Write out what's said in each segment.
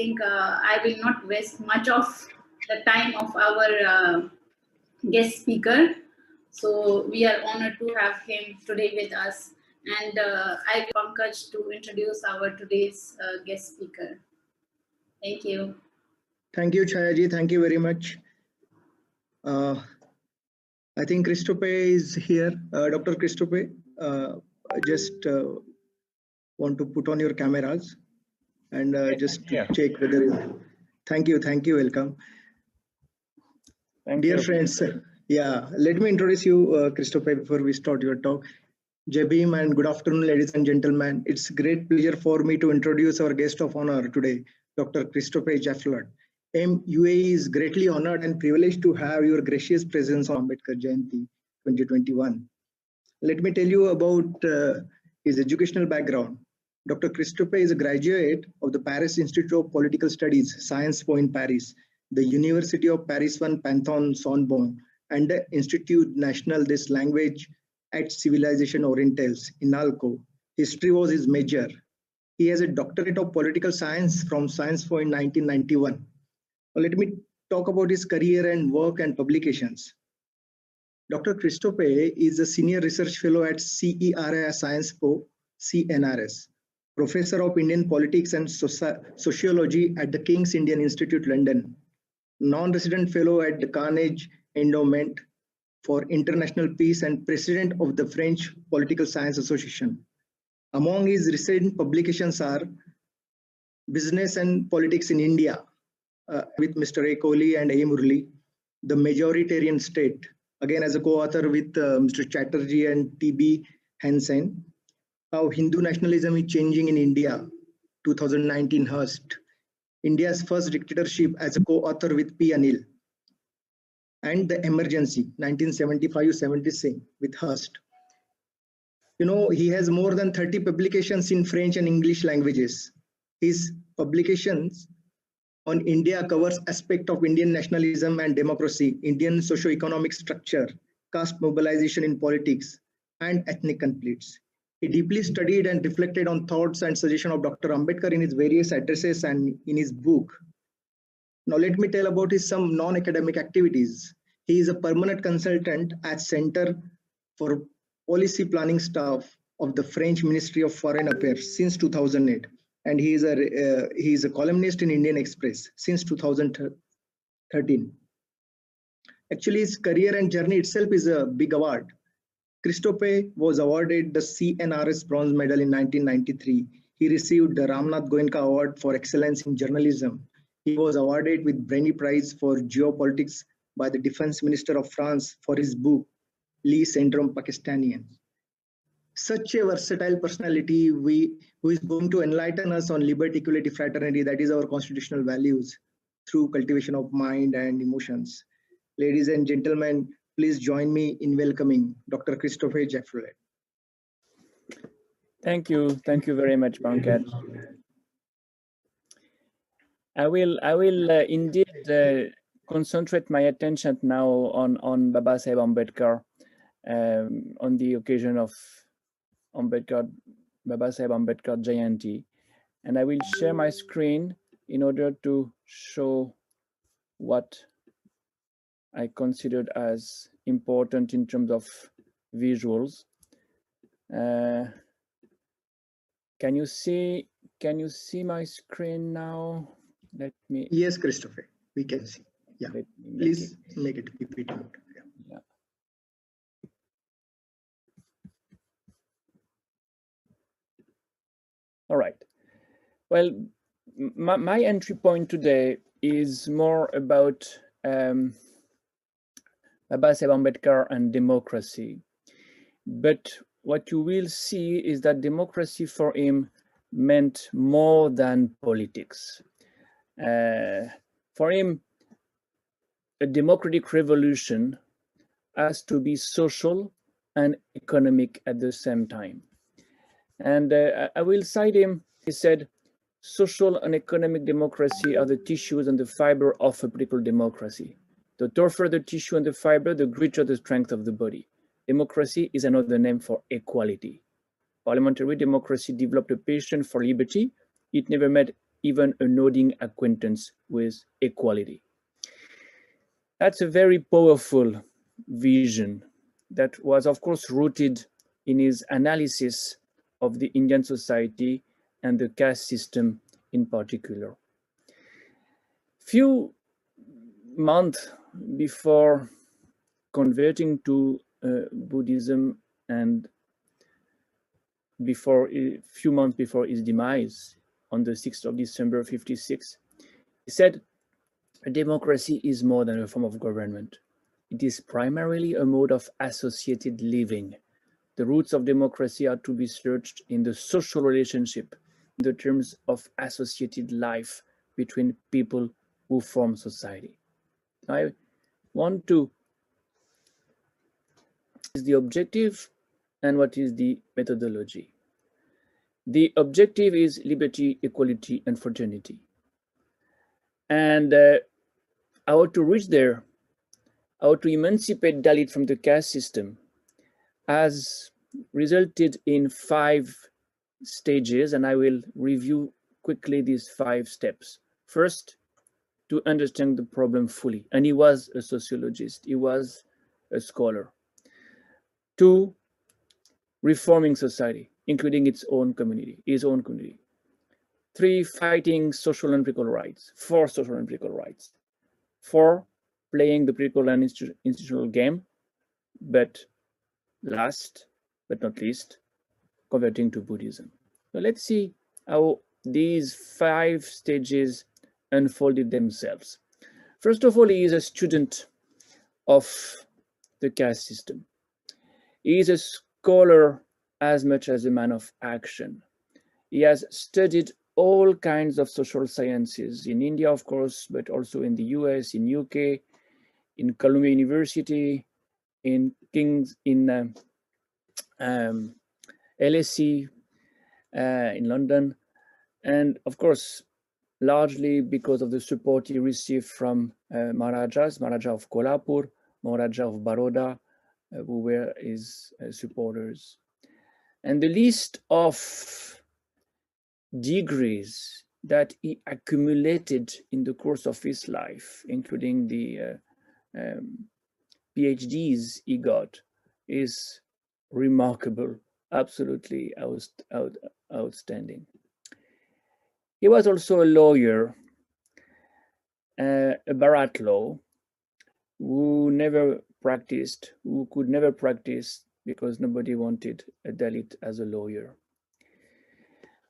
think I will not waste much of the time of our guest speaker. So we are honored to have him today with us. And I want Pankaj to introduce our today's guest speaker. Thank you. Thank you, Chayaji. Thank you very much. I think Christophe is here. Dr. Christophe, just want to put on your cameras and just to check whether you... Thank you, welcome. Dear friends, let me introduce you, Christophe, before we start your talk. Jai Bhim and good afternoon, ladies and gentlemen. It's a great pleasure for me to introduce our guest of honor today, Dr. Christophe Jaffrelot. UAE is greatly honored and privileged to have your gracious presence on Ambedkar Jayanti 2021. Let me tell you about his educational background. Dr. Christophe is a graduate of the Paris Institute of Political Studies, Sciences Po in Paris, the University of Paris 1 Pantheon-Sorbonne, and the Institut National des Languages et Civilisation Orientales in Alco. History was his major. He has a doctorate of political science from Sciences Po in 1991. Let me talk about his career and work and publications. Dr. Christophe is a senior research fellow at CERA Sciences Po, CNRS, professor of Indian politics and sociology at the King's Indian Institute, London, non-resident fellow at the Carnegie Endowment for International Peace and president of the French Political Science Association. Among his recent publications are Business and Politics in India, with Mr. A. Kohli and A. Murli, The Majoritarian State, again as a co-author with Mr. Chatterjee and T.B. Hansen, How Hindu Nationalism is Changing in India, 2019 Hearst, India's First Dictatorship as a co-author with P. Anil, and The Emergency, 1975-76 with Hearst. You know, he has more than 30 publications in French and English languages. His publications on India covers aspects of Indian nationalism and democracy, Indian socio-economic structure, caste mobilization in politics, and ethnic conflicts. He deeply studied and reflected on thoughts and suggestions of Dr. Ambedkar in his various addresses and in his book. Now let me tell about his some non-academic activities. He is a permanent consultant at Center for Policy Planning Staff of the French Ministry of Foreign Affairs since 2008. And he is a columnist in Indian Express since 2013. Actually, his career and journey itself is a big award. Christophe was awarded the CNRS Bronze Medal in 1993. He received the Ramnath Goenka Award for Excellence in Journalism. He was awarded with Brenny Prize for Geopolitics by the Defense Minister of France for his book, Lee Syndrome Pakistanians. Such a versatile personality who is going to enlighten us on liberty, equality, fraternity, that is our constitutional values, through cultivation of mind and emotions. Ladies and gentlemen, please join me in welcoming Dr. Christophe Jaffrelot. Thank you very much, Pankaj. I will indeed concentrate my attention now on Babasaheb Ambedkar on the occasion of Babasaheb Ambedkar Jayanti, and I will share my screen in order to show what I considered as important in terms of visuals. Can you see my screen now? Let me. Yes, Christophe, we can see. Yeah, please make it PPT mode. Yeah. All right. Well, my entry point today is more about Babasaheb Ambedkar and democracy. But what you will see is that democracy for him meant more than politics. For him, a democratic revolution has to be social and economic at the same time. And I will cite him. He said, social and economic democracy are the tissues and the fiber of a political democracy. The tougher the tissue and the fiber, the greater the strength of the body. Democracy is another name for equality. Parliamentary democracy developed a passion for liberty. It never made even a nodding acquaintance with equality. That's a very powerful vision that was, of course, rooted in his analysis of the Indian society and the caste system in particular. Few months before converting to Buddhism and a few months before his demise on the 6th of December 56, he said, "A democracy is more than a form of government. It is primarily a mode of associated living. The roots of democracy are to be searched in the social relationship, in the terms of associated life between people who form society." I want to is the objective and what is the methodology. The objective is liberty, equality, and fraternity. And how to reach there, how to emancipate Dalit from the caste system, has resulted in 5 stages, and I will review quickly these 5 steps. First, to understand the problem fully, and he was a sociologist, he was a scholar. 2, reforming society, including its own community, his own community. 3, fighting social and political rights, 4, social and political rights. 4, playing the political and institutional game, but last but not least, converting to Buddhism. So let's see how these 5 stages unfolded themselves. First of all, he is a student of the caste system. He is a scholar as much as a man of action. He has studied all kinds of social sciences in India, of course, but also in the US, in UK, in Columbia University, in LSE, in London, and of course, largely because of the support he received from Maharaja of Kolhapur, Maharaja of Baroda, who were his supporters. And the list of degrees that he accumulated in the course of his life, including the PhDs he got, is remarkable, absolutely outstanding. He was also a lawyer, a Bharat law, who could never practice because nobody wanted a Dalit as a lawyer.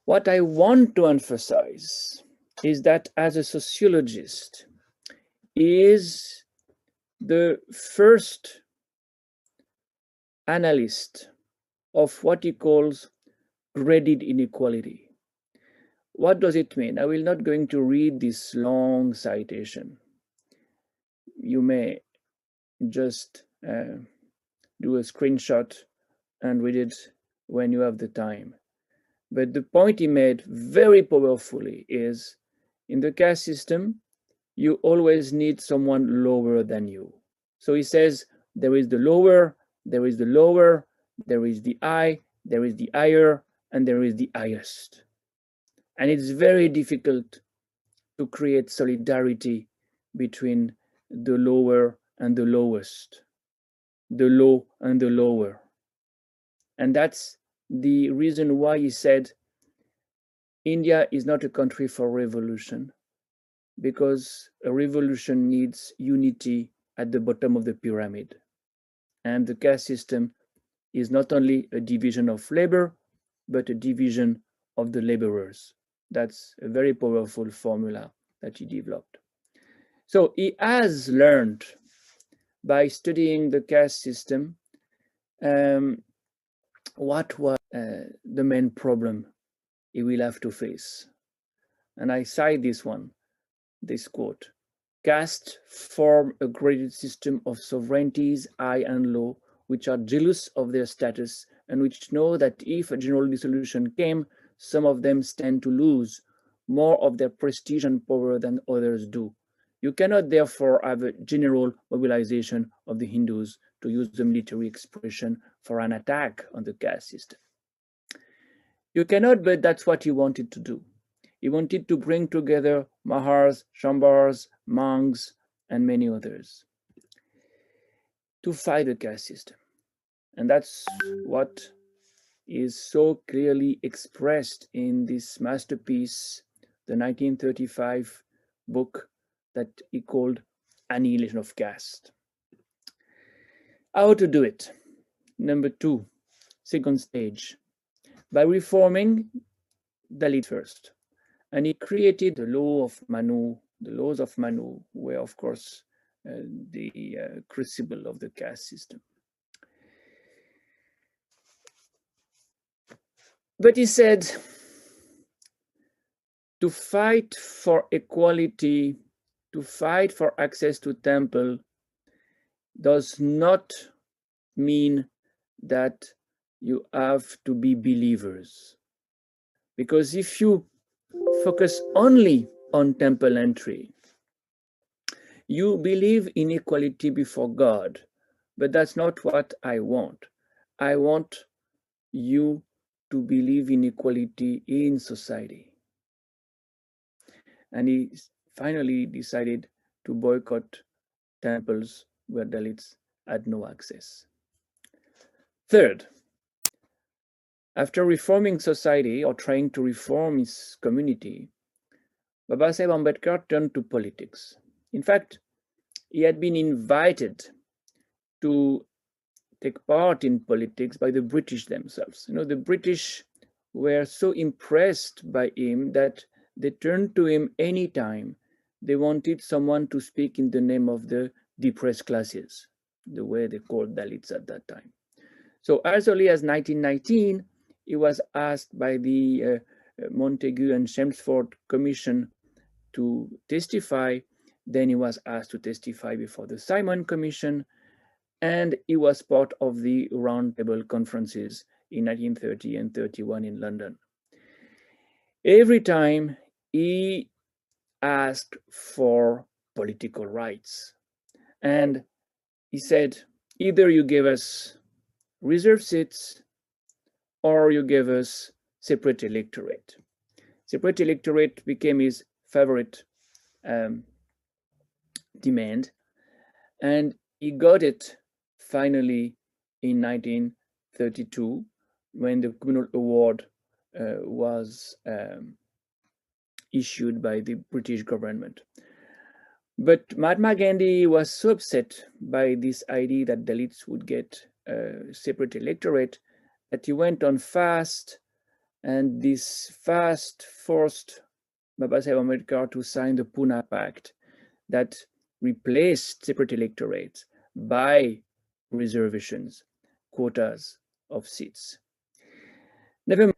What I want to emphasize is that as a sociologist, he is the first analyst of what he calls graded inequality. What does it mean? I will not going to read this long citation. You may just do a screenshot and read it when you have the time. But the point he made very powerfully is, in the caste system, you always need someone lower than you. So he says, there is the lower, there is the lower, there is the high, there is the higher, and there is the highest. And it's very difficult to create solidarity between the lower and the lowest, the low and the lower. And that's the reason why he said India is not a country for revolution, because a revolution needs unity at the bottom of the pyramid. And the caste system is not only a division of labor, but a division of the laborers. That's a very powerful formula that he developed. So he has learned by studying the caste system what was the main problem he will have to face. And I cite this quote: "Castes form a graded system of sovereignties, high and low, which are jealous of their status and which know that if a general dissolution came, some of them stand to lose more of their prestige and power than others do. You cannot therefore have a general mobilization of the Hindus, to use the military expression, for an attack on the caste system. You cannot, but that's what he wanted to do. He wanted to bring together Mahars, Shambhars, monks, and many others to fight the caste system. And that's what is so clearly expressed in this masterpiece, the 1935 book that he called Annihilation of Caste. How to do it? Number two, second stage, by reforming Dalit first. And he created the laws of Manu, were of course the crucible of the caste system. But he said, to fight for equality, to fight for access to temple, does not mean that you have to be believers. Because if you focus only on temple entry, you believe in equality before God, but that's not what I want. I want you to believe in equality in society. And he finally decided to boycott temples where Dalits had no access. Third, after reforming society or trying to reform his community, Babasaheb Ambedkar turned to politics. In fact, he had been invited to take part in politics by the British themselves. You know, the British were so impressed by him that they turned to him anytime they wanted someone to speak in the name of the depressed classes, the way they called Dalits at that time. So as early as 1919, he was asked by the Montagu and Chelmsford Commission to testify. Then he was asked to testify before the Simon Commission, and he was part of the roundtable conferences in 1930 and 31 in London. Every time he asked for political rights, and he said, either you give us reserved seats or you give us separate electorate. Separate electorate became his favorite demand, and he got it finally in 1932 when the Communal Award was issued by the British government. But Mahatma Gandhi was so upset by this idea that Dalits would get a separate electorate that he went on fast, and this fast forced Babasaheb Ambedkar to sign the Pune Pact that replaced separate electorates by reservations, quotas of seats. Never mind,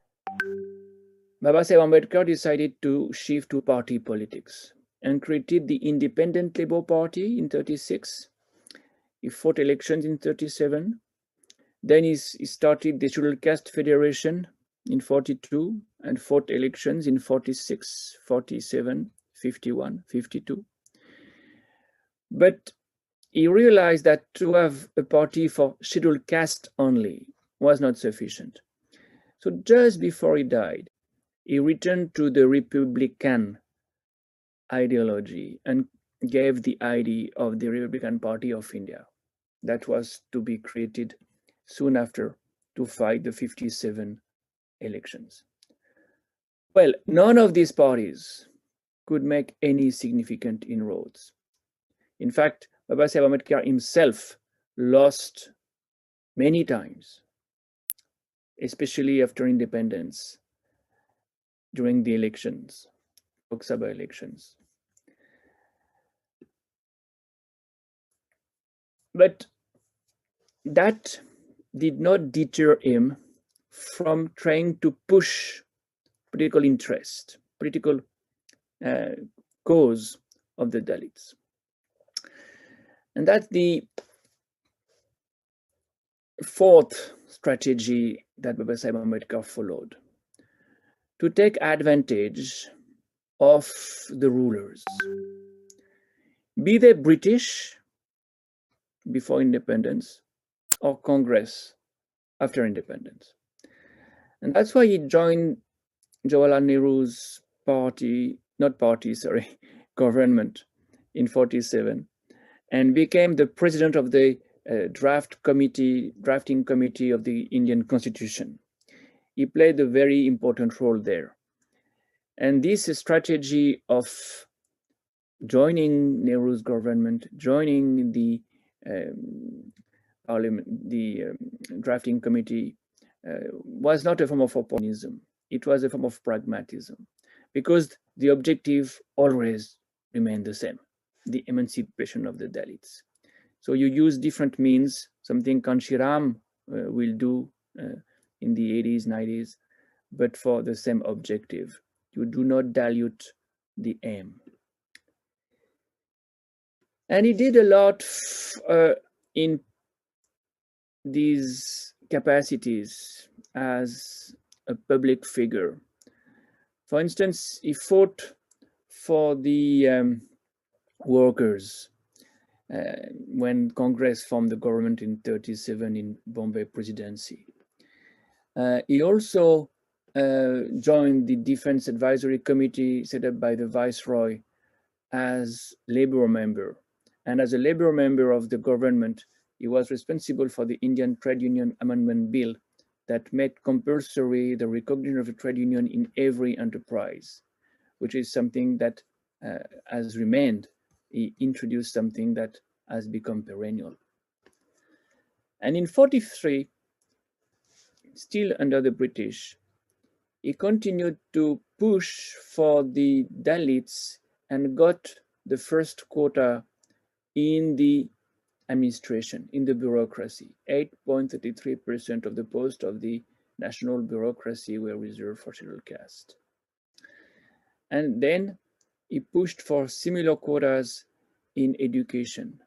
Babasaheb Ambedkar decided to shift to party politics and created the Independent Labour Party in 36. He fought elections in 37. Then he started the Scheduled Caste Federation in 42 and fought elections in 46, 47, 51, 52. But he realized that to have a party for scheduled caste only was not sufficient. So just before he died, he returned to the Republican ideology and gave the idea of the Republican Party of India that was to be created soon after to fight the 57 elections. Well, none of these parties could make any significant inroads. In fact, Babasaheb Ambedkar himself lost many times, especially after independence, during the elections, Lok Sabha elections. But that did not deter him from trying to push political interest, political cause of the Dalits. And that's the fourth strategy that Babasaheb Ambedkar followed, to take advantage of the rulers, be they British before independence or Congress after independence. And that's why he joined Jawaharlal Nehru's government in 47, and became the president of the drafting committee of the Indian Constitution. He played a very important role there. And this strategy of joining Nehru's government, joining the parliament, the drafting committee, was not a form of opportunism. It was a form of pragmatism, because the objective always remained the same: the emancipation of the Dalits. So you use different means, something Kanshiram will do in the 80s, 90s, but for the same objective. You do not dilute the aim. And he did a lot in these capacities as a public figure. For instance, he fought for the workers when Congress formed the government in 37 in Bombay Presidency. He also joined the Defense Advisory Committee set up by the Viceroy as Labour member. And as a Labour member of the government, he was responsible for the Indian Trade Union Amendment Bill that made compulsory the recognition of a trade union in every enterprise, which is something that has remained. He introduced something that has become perennial. And in 43, still under the British, he continued to push for the Dalits and got the first quota in the administration, in the bureaucracy. 8.33% of the posts of the national bureaucracy were reserved for scheduled caste. And then he pushed for similar quotas in education.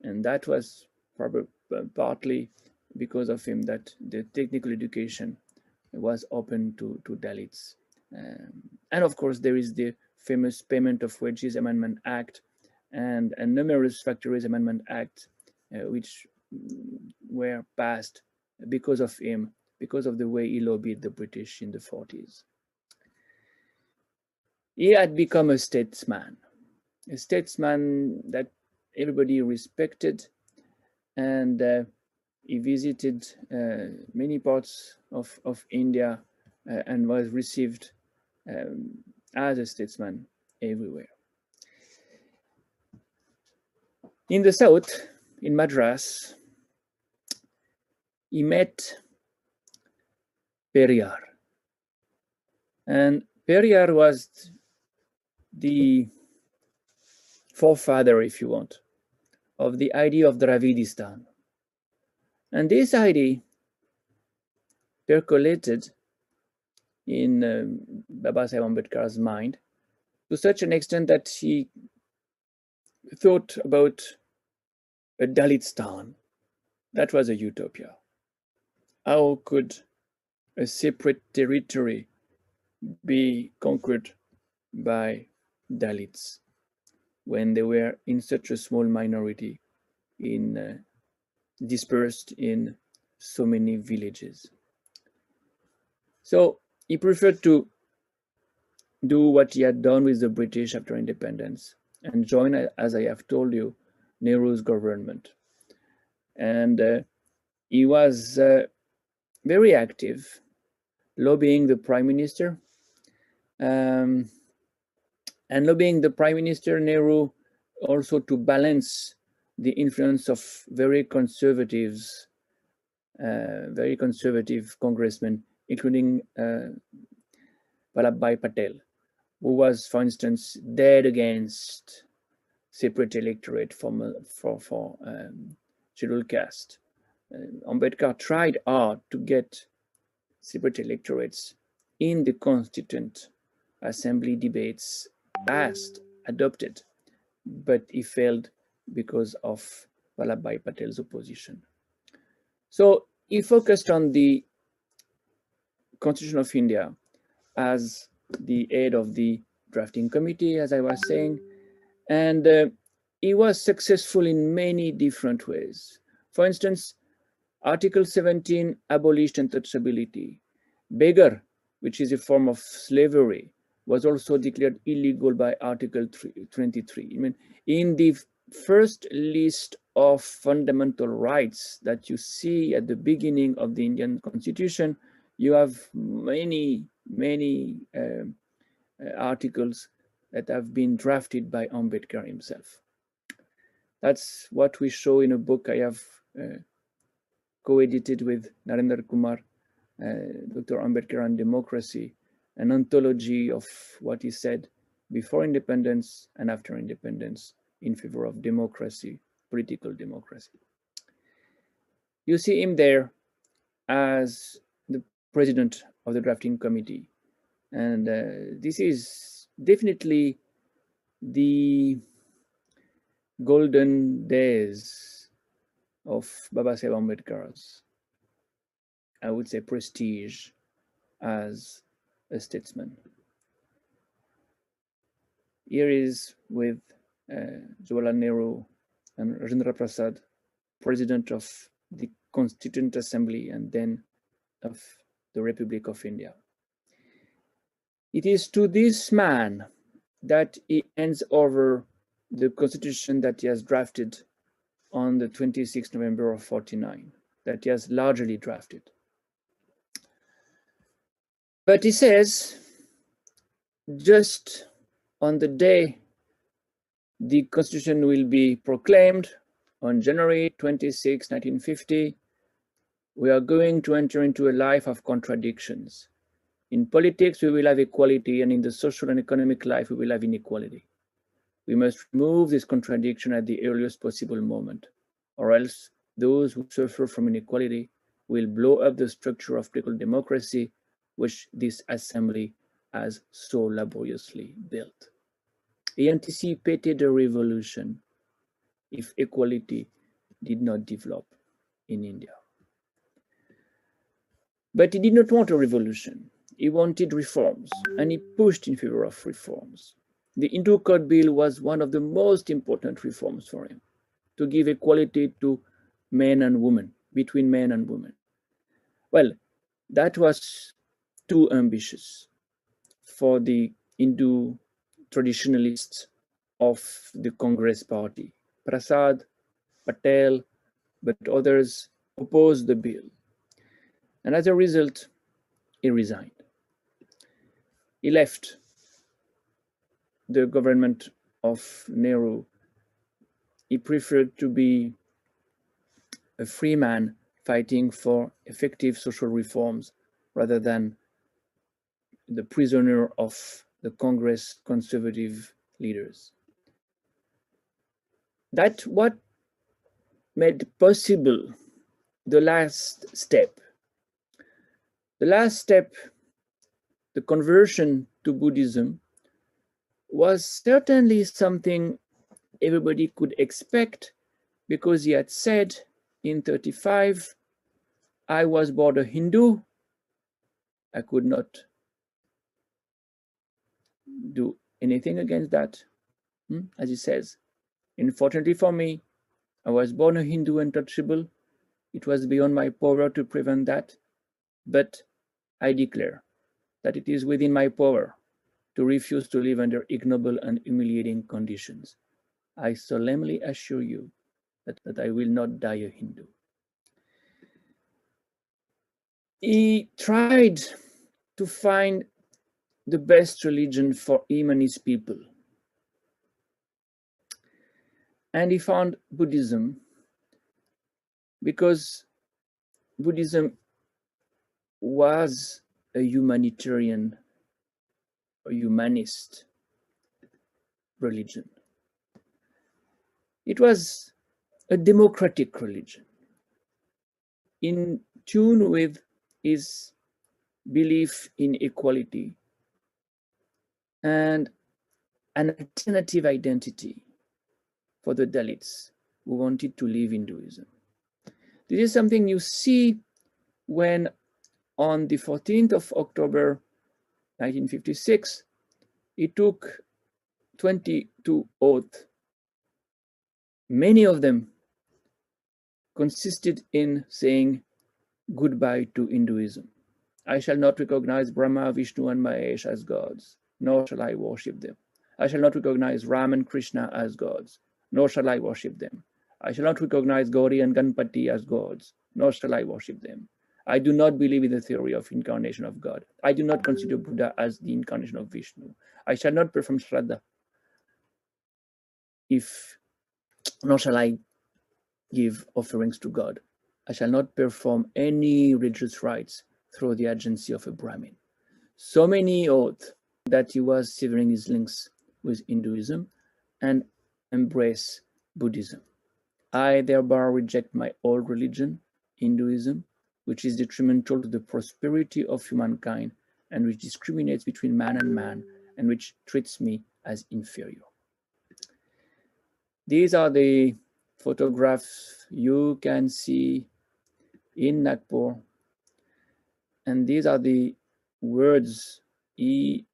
And that was probably partly because of him that the technical education was open to Dalits. And of course, there is the famous Payment of Wages Amendment Act and numerous Factories Amendment Act, which were passed because of him, because of the way he lobbied the British in the 40s. He had become a statesman that everybody respected, and he visited many parts of India and was received as a statesman everywhere. In the south, in Madras, he met Periyar. And Periyar was the forefather, if you want, of the idea of Dravidistan. And this idea percolated in Babasaheb Ambedkar's mind to such an extent that he thought about a Dalistan. That was a utopia. How could a separate territory be conquered by Dalits when they were in such a small minority, dispersed in so many villages? So he preferred to do what he had done with the British after independence and join, as I have told you, Nehru's government. And he was very active, lobbying the Prime Minister. And lobbying the Prime Minister, Nehru, also to balance the influence of very conservative congressmen, including Vallabhbhai Patel, who was, for instance, dead against separate electorate for scheduled caste. Ambedkar tried hard to get separate electorates in the Constituent Assembly debates passed, adopted, but he failed because of Vallabhbhai Patel's opposition. So he focused on the Constitution of India as the head of the drafting committee, as I was saying, and he was successful in many different ways. For instance, Article 17 abolished untouchability. Beggar, which is a form of slavery, was also declared illegal by Article 23. I mean, in the first list of fundamental rights that you see at the beginning of the Indian Constitution, you have many articles that have been drafted by Ambedkar himself. That's what we show in a book I have co-edited with Narendra Kumar, Dr. Ambedkar and Democracy, an anthology of what he said before independence and after independence in favor of democracy, political democracy. You see him there as the president of the drafting committee. And this is definitely the golden days of Babasaheb Ambedkar's, I would say, prestige as a statesman. Here is with Jawaharlal Nehru and Rajendra Prasad, president of the Constituent Assembly and then of the Republic of India. It is to this man that he hands over the constitution that he has drafted on the 26th November of 49, that he has largely drafted. But he says, just on the day the constitution will be proclaimed, on January 26, 1950, we are going to enter into a life of contradictions. In politics, we will have equality, and in the social and economic life, we will have inequality. We must remove this contradiction at the earliest possible moment, or else those who suffer from inequality will blow up the structure of political democracy, which this assembly has so laboriously built. He anticipated a revolution if equality did not develop in India. But he did not want a revolution. He wanted reforms, and he pushed in favor of reforms. The Hindu Code Bill was one of the most important reforms for him, to give equality to men and women, between men and women. Well, that was too ambitious for the Hindu traditionalists of the Congress party. Prasad, Patel, but others opposed the bill. And as a result, he resigned. He left the government of Nehru. He preferred to be a free man fighting for effective social reforms rather than the prisoner of the Congress conservative leaders. That's what made possible the last step. The last step, the conversion to Buddhism, was certainly something everybody could expect, because he had said in 1935, I was born a Hindu, I could not do anything against that, as he says. Unfortunately for me, I was born a Hindu untouchable. It was beyond my power to prevent that, but I declare that it is within my power to refuse to live under ignoble and humiliating conditions. I solemnly assure you that I will not die a Hindu. He tried to find the best religion for him and his people. And he found Buddhism, because Buddhism was a humanitarian, a humanist religion. It was a democratic religion, in tune with his belief in equality and an alternative identity for the Dalits who wanted to live in Hinduism. This is something you see when on the 14th of October 1956, he took 22 oaths. Many of them consisted in saying goodbye to Hinduism. I shall not recognize Brahma, Vishnu, and Mahesh as gods. nor shall I worship them. I shall not recognize Ram and Krishna as gods, nor shall I worship them. I shall not recognize Gauri and Ganpati as gods, nor shall I worship them. I do not believe in the theory of incarnation of God. I do not consider Buddha as the incarnation of Vishnu. I shall not perform Shraddha, nor shall I give offerings to God. I shall not perform any religious rites through the agency of a Brahmin. So many oaths that he was severing his links with Hinduism and embrace Buddhism. I thereby reject my old religion, Hinduism, which is detrimental to the prosperity of humankind and which discriminates between man and man and which treats me as inferior. These are the photographs you can see in Nagpur, and these are the words he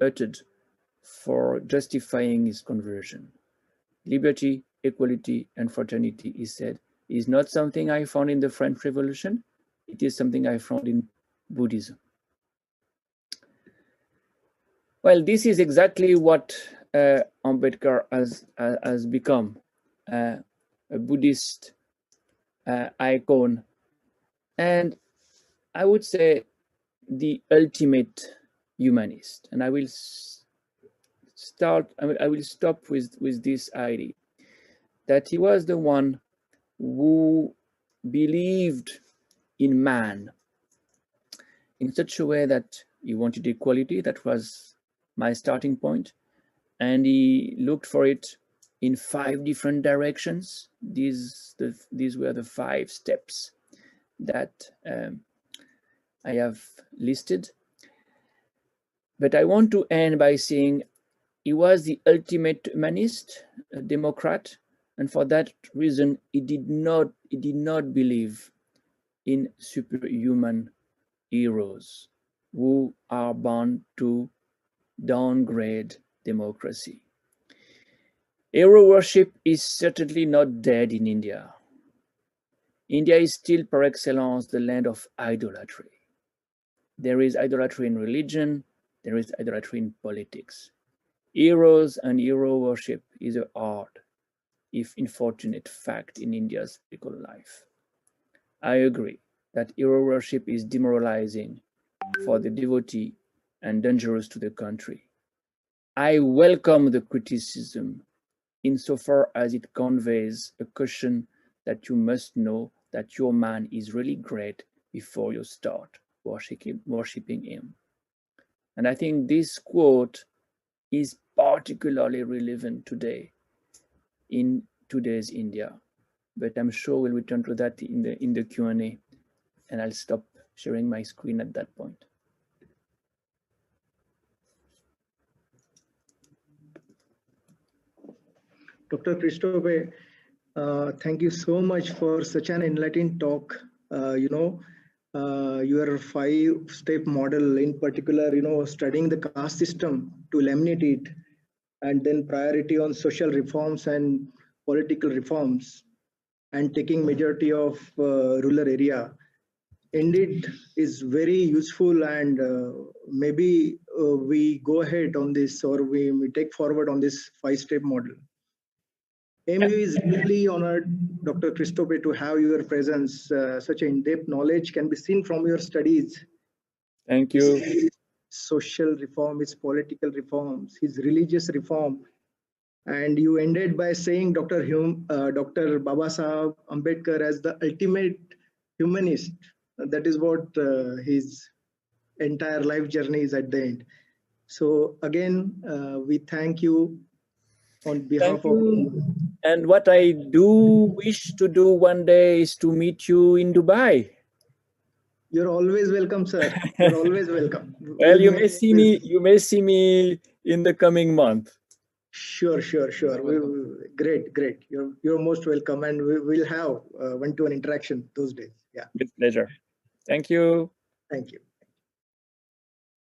uttered for justifying his conversion. Liberty, equality, and fraternity, he said, is not something I found in the French Revolution. It is something I found in Buddhism. Well, this is exactly what Ambedkar has become, a Buddhist icon, and I would say the ultimate humanist. And I will stop with this idea that he was the one who believed in man in such a way that he wanted equality. That was my starting point, and he looked for it in 5 different directions. These were the 5 steps that I have listed. But I want to end by saying he was the ultimate humanist, a Democrat, and for that reason, he did not believe in superhuman heroes who are bound to downgrade democracy. Hero worship is certainly not dead in India. India is still par excellence the land of idolatry. There is idolatry in religion, there is idolatry in politics. Heroes and hero worship is a hard, if unfortunate, fact in India's political life. I agree that hero worship is demoralizing for the devotee and dangerous to the country. I welcome the criticism insofar as it conveys a caution that you must know that your man is really great before you start worshipping him. And I think this quote is particularly relevant today in today's India. But I'm sure we'll return to that in the Q&A, and I'll stop sharing my screen at that point. Dr. Christophe, thank you so much for such an enlightening talk. Your 5-step model in particular, studying the caste system to eliminate it, and then priority on social reforms and political reforms, and taking majority of rural area. Indeed is very useful, and maybe we go ahead on this, or we take forward on this 5-step model. AMU is really honored, Dr. Christophe, to have your presence. Such in-depth knowledge can be seen from your studies. Thank you. His social reform, his political reforms, his religious reform. And you ended by saying Dr. Babasaheb Ambedkar as the ultimate humanist. That is what his entire life journey is at the end. So again, we thank you on behalf of. And what I do wish to do one day is to meet you in Dubai. You're always welcome, sir. You're always welcome. Well, you may see me. You may see me in the coming month. Sure. Great. You're most welcome, and we'll have one-to-one interaction those days. Yeah. With pleasure. Thank you. Thank you.